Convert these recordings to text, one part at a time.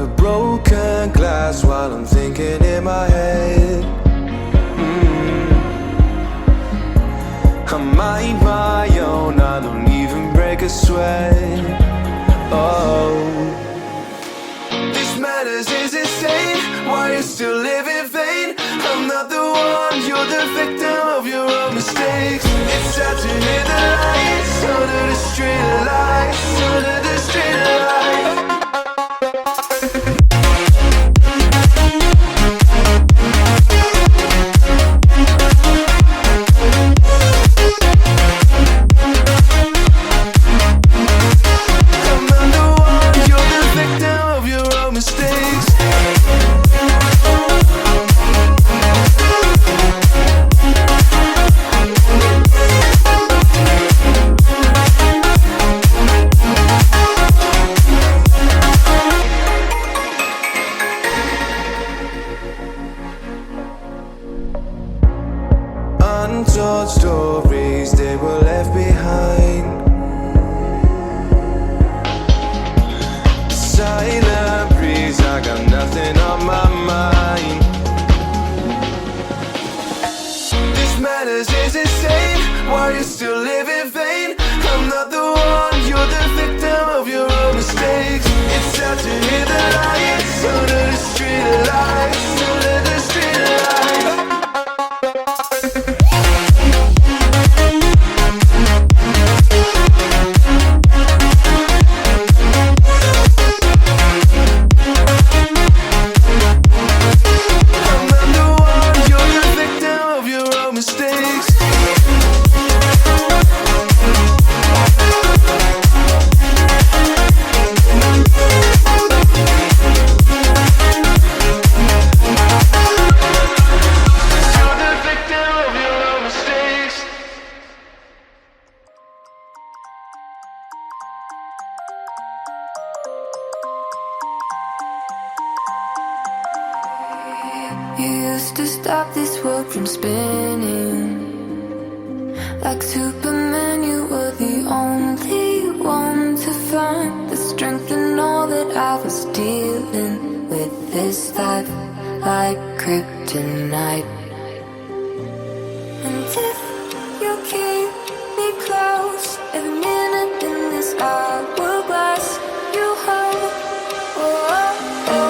the broken glass while I'm thinking in my head. I mind my own, I don't even break a sweat. Oh, this madness is insane. Why you still live in vain? I'm not the one, you're the victim of your own mistakes. It's sad to hear the lights under the street lights, under the street lights. Untold stories, they were left behind. Silent breeze, I got nothing on my mind. This madness is insane. Why you still live in vain? I'm not the one, you're the victim of your own mistakes. It's sad to hear the lights under the street lights, under the street lights. You used to stop this world from spinning. Like Superman, you were the only one to find the strength in all that I was dealing with. This life like kryptonite. And if you keep me close, every minute in this hourglass, you hold. Oh, oh, oh.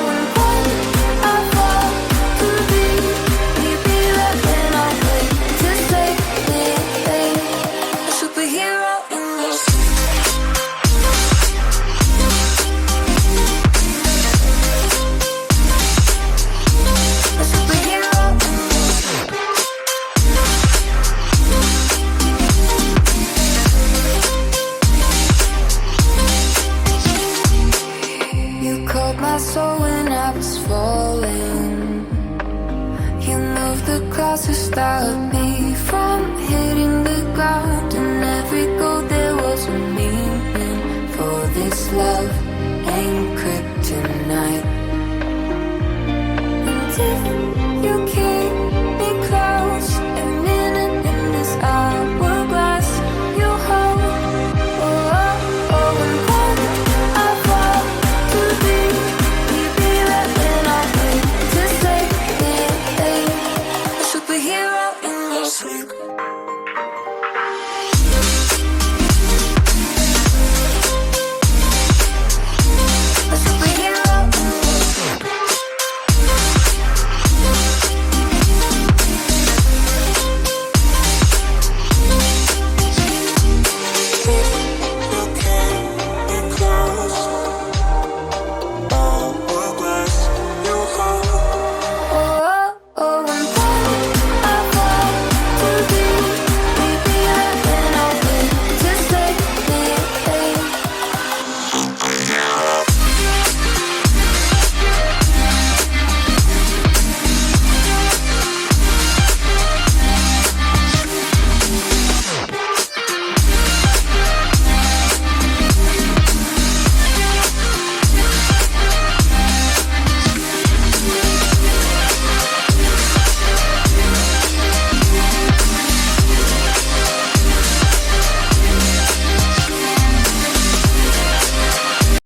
My soul when I was falling, you moved the clouds to stop me from hitting the ground. And every goal there was a meaning, for this love ain't kryptonite. And if you can't